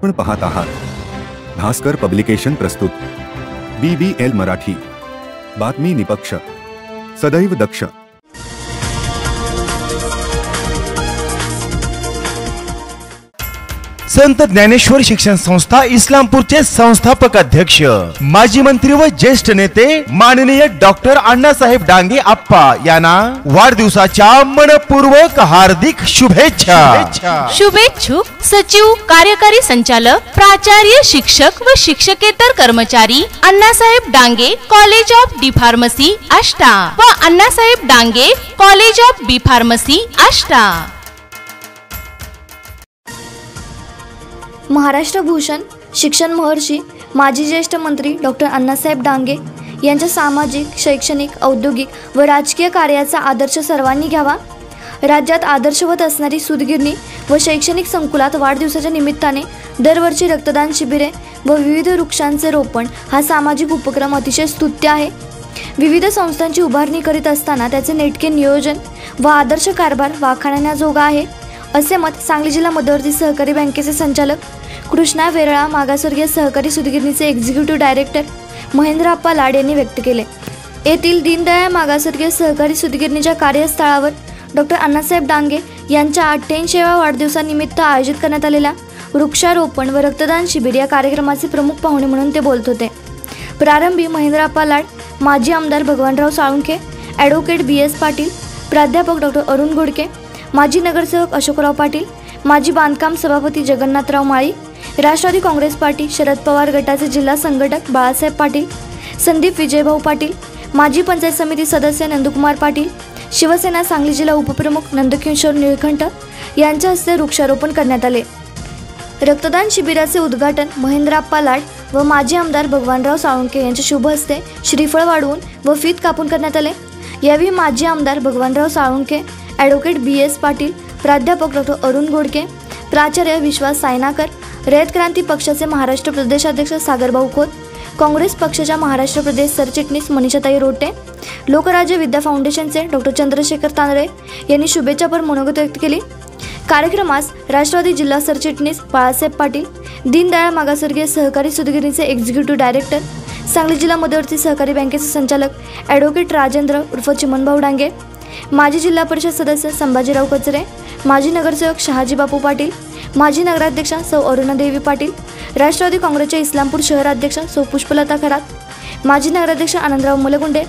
आपण पाहत आहात भास्कर पब्लिकेशन प्रस्तुत BBL मराठी, बातमी निपक्ष, सदैव दक्ष। संत ज्ञानेश्वर शिक्षण संस्था इस्लामपूरचे संस्थापक अध्यक्ष, माजी मंत्री व ज्येष्ठ नेते माननीय डॉक्टर अण्णासाहेब डांगे आप्पा यांना वाढदिवसाच्या मनपूर्वक हार्दिक शुभेच्छा। शुभेच्छुक सचिव, कार्यकारी संचालक, प्राचार्य, शिक्षक व शिक्षकेतर कर्मचारी Annasaheb Dange college of D pharmacy Ashta व Annasaheb Dange college of B pharmacy Ashta. Maharashtra Bhushan शिक्षण महर्षी माजी ज्येष्ठ मंत्री डॉक्टर अण्णासाहेब डांगे यांच्या सामाजिक, शैक्षणिक, औद्योगिक व राजकीय कार्याचा आदर्श सर्वांनी घ्यावा। राज्यात आदर्शवत असणारी सूतगिरणी व शैक्षणिक संकुलात वाढदिवसाच्या निमित्ताने दरवर्षी रक्तदान शिबिरे व विविध वृक्षांचे रोपण हा सामाजिक उपक्रम अतिशय स्तुत्य आहे। विविध संस्थांची उभारणी करीत असताना त्याचे नेटके नियोजन व आदर्श कारभार वाखाणण्याजोगा आहे, असे मत सांगली जिल्हा मध्यवर्ती सहकारी बँकेचे संचालक कृष्णा वेरळा, मागासवर्गीय सहकारी सूतगिरणीचे एक्झिक्युटिव्ह डायरेक्टर महेंद्रप्पा लाड यांनी व्यक्त केले। येथील दीनदयाळ मागासवर्गीय सहकारी सूतगिरणीच्या कार्यस्थळावर डॉक्टर अण्णासाहेब डांगे यांच्या 88व्या वाढदिवसानिमित्त आयोजित करण्यात आलेल्या वृक्षारोपण व रक्तदान शिबिर या कार्यक्रमाचे प्रमुख पाहुणे म्हणून ते बोलत होते। प्रारंभी महेंद्रप्पा लाड, माजी आमदार भगवानराव साळुंखे, ॲडव्होकेट BS पाटील, प्राध्यापक डॉक्टर अरुण घोडके, माजी नगरसेवक अशोकराव पाटील, माजी बांधकाम सभापती जगन्नाथराव माळी, राष्ट्रवादी काँग्रेस पार्टी शरद पवार गटाचे जिल्हा संघटक बाळासाहेब पाटील, संदीप विजयभाऊ पाटील, माजी पंचायत समिती सदस्य नंदकुमार पाटील, शिवसेना सांगली जिल्हा उपप्रमुख नंदकिशोर निळकंठ यांच्या हस्ते वृक्षारोपण करण्यात आले। रक्तदान शिबिराचे उद्घाटन महेंद्रप्पा लाड व माजी आमदार भगवानराव साळुंखे यांच्या शुभ हस्ते श्रीफळ वाढवून व फीत कापून करण्यात आले। यावेळी माजी आमदार भगवानराव साळुंखे, ॲडव्होकेट BS पाटील, प्राध्यापक डॉक्टर अरुण घोडके, प्राचार्य विश्वास सायनाकर, रयत क्रांती पक्षाचे महाराष्ट्र प्रदेशाध्यक्ष सागरभाऊ खोत, काँग्रेस पक्षाच्या महाराष्ट्र प्रदेश सरचिटणीस मनीषाताई रोटे, लोकराज्य विद्या फाउंडेशनचे डॉक्टर चंद्रशेखर तांदळे यांनी शुभेच्छापर मनोगत व्यक्त केली। कार्यक्रमास राष्ट्रवादी जिल्हा सरचिटणीस बाळासाहेब पाटील, दीनदयाळ मागासवर्गीय सहकारी सूतगिरणीचे एक्झिक्युटिव्ह डायरेक्टर, सांगली जिल्हा मध्यवर्ती सहकारी बँकेचे संचालक ॲडव्होकेट राजेंद्र उर्फ चिमनभाऊ डांगे, माजी जिल्हा परिषद सदस्य संभाजीराव कचरे, माजी नगरसेवक शहाजी बापू पाटील, माजी नगराध्यक्षा सौ अरुणादेवी पाटील, राष्ट्रवादी काँग्रेसच्या इस्लामपूर शहराध्यक्षा सौ पुष्पलता खरात, माजी नगराध्यक्ष आनंदराव मलगुंडे,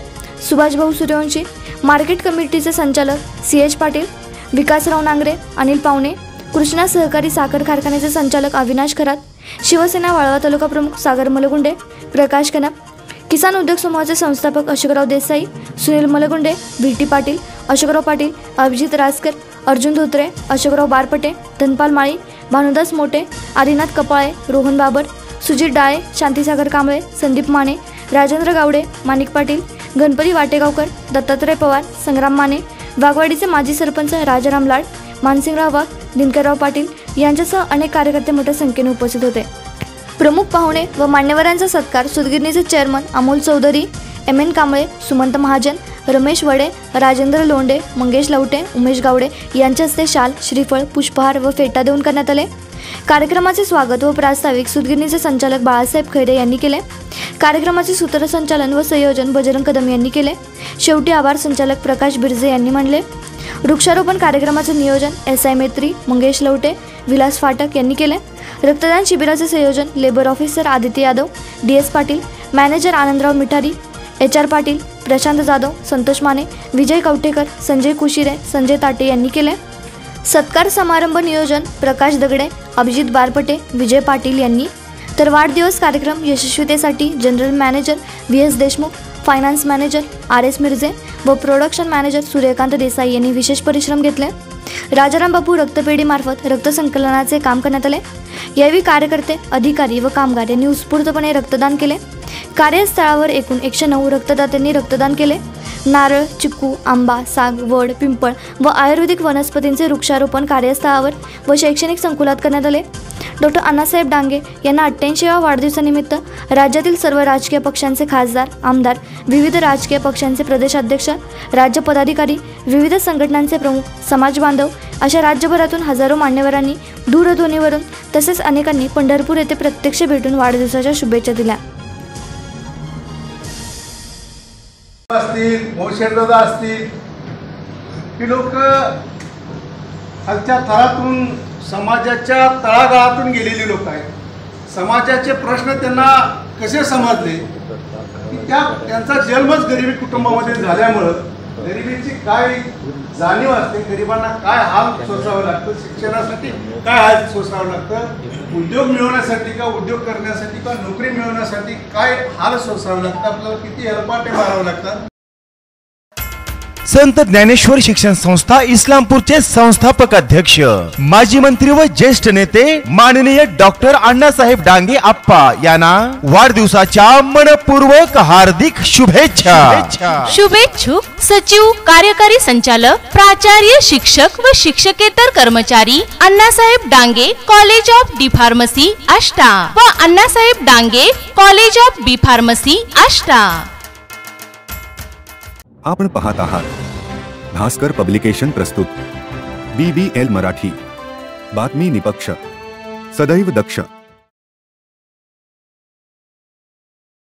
सुभाषभाऊ सूर्यवंशी, मार्केट कमिटीचे संचालक CH पाटील, विकासराव नांगरे, अनिल पावणे, कृष्णा सहकारी साखर कारखान्याचे संचालक अविनाश खरात, शिवसेना वाळवा तालुका प्रमुख सागर मलगुंडे, प्रकाश कनप, किसान उद्योग समूहाचे संस्थापक अशोकराव देसाई, सुनील मलगुंडे, VT पाटील, अशोकराव पाटील, अभिजित राजकर, अर्जुन धोत्रे, अशोकराव बारपटे, धनपाल माळी, भानुदास मोटे, आदिनाथ कपाळे, रोहन बाबर, सुजित डाळे, शांतीसागर कांबळे, संदीप माने, राजेंद्र गावडे, माणिक पाटील, गणपती वाटेगावकर, दत्तात्रय पवार, संग्राम माने, वाघवाडीचे माजी सरपंच राजाराम लाड, मानसिंगराव वाघ, दिनकरराव पाटील यांच्यासह अनेक कार्यकर्ते मोठ्या संख्येने उपस्थित होते। प्रमुख पाहुणे व मान्यवरांचा सत्कार सूतगिरणीचे चेअरमन अमोल चौधरी, MN कांबळे, सुमंत महाजन, रमेश वडे, राजेंद्र लोंढे, मंगेश लवटे, उमेश गावडे यांच्या हस्ते शाल, श्रीफळ, पुष्पहार व फेटा देऊन करण्यात आले। कार्यक्रमाचे स्वागत व प्रास्ताविक सूतगिरणीचे संचालक बाळासाहेब खैरे यांनी केले। कार्यक्रमाचे सूत्रसंचालन व संयोजन बजरंग कदम यांनी केले। शेवटी आभार संचालक प्रकाश बिरजे यांनी मानले। वृक्षारोपण कार्यक्रमाचे नियोजन SI मेत्री, मंगेश लवटे, विलास फाटक यांनी केले। रक्तदान शिबिराचे संयोजन labour officer Aditya Yadav, DS Patil, manager Anandrao Mithari, HR Patil, Prashant Jadhav, Santosh Mane, Vijay Kavtekar, Sanjay Kushire, Sanjay Tate यांनी केले। सत्कार समारंभ नियोजन प्रकाश दगडे, अभिजित बारपटे, विजय पाटील यांनी, तर वाढदिवस कार्यक्रम यशस्वीतेसाठी general manager VS Deshmukh, finance manager RS Mirze व प्रोडक्शन मॅनेजर सूर्यकांत देसाई यांनी विशेष परिश्रम घेतले। राजाराम बापू रक्तपेढीमार्फत रक्त संकलनाचे काम करण्यात आले। यावेळी कार्यकर्ते, अधिकारी व कामगार यांनी उत्स्फूर्तपणे रक्तदान केले। कार्यस्थळावर एकूण 109 रक्तदात्यांनी रक्तदान केले। नारळ, चिक्कू, आंबा, साग, वड, पिंपळ व आयुर्वेदिक वनस्पतींचे वृक्षारोपण कार्यस्थळावर व शैक्षणिक संकुलात करण्यात आले. डॉक्टर अण्णासाहेब डांगे यांना 88व्या वाढदिवसानिमित्त राज्यातील सर्व राजकीय पक्षांचे खासदार, आमदार, विविध राजकीय पक्षांचे प्रदेशाध्यक्ष, राज्य पदाधिकारी, विविध संघटनांचे प्रमुख, समाज बांधव अशा राज्यभरातून हजारो मान्यवरांनी दूरध्वनीवरून तसेच अनेकांनी पंढरपूर येथे प्रत्यक्ष भेटून वाढदिवसाच्या शुभेच्छा दिल्या. असतील, मोशेरदादा असतील, ही लोक खालच्या थरातून समाजाच्या तळागाळातून गेलेली लोक आहेत. समाजाचे प्रश्न त्यांना कसे समजले की त्यांचा जन्मच गरिबी कुटुंबामध्ये झाल्यामुळं गरिबीची काय जाणीव असते, गरिबांना काय हाल सोसावं लागतं, शिक्षणासाठी काय हाल सोसावं लागतं, उद्योग मिळवण्यासाठी का उद्योग करण्यासाठी का नोकरी मिळवण्यासाठी काय हाल सोसावं लागतं, आपल्याला किती हेलपाटे मारावं लागतात. संत ज्ञानेश्वर शिक्षण संस्था इस्लामपूरचे संस्थापक अध्यक्ष, माजी मंत्री व ज्येष्ठ नेते माननीय डॉक्टर अण्णासाहेब डांगे आप्पा यांना वाढदिवसाच्या मनपूर्वक हार्दिक शुभेच्छा. शुभेच्छुक सचिव, कार्यकारी संचालक, प्राचार्य, शिक्षक व शिक्षकेतर कर्मचारी, Annasaheb Dange college of D pharmacy Ashta व Annasaheb Dange college of B pharmacy Ashta. आपण पाहत आहात भास्कर पब्लिकेशन प्रस्तुत BBL मराठी. बातमी निपक्ष, सदैव दक्ष.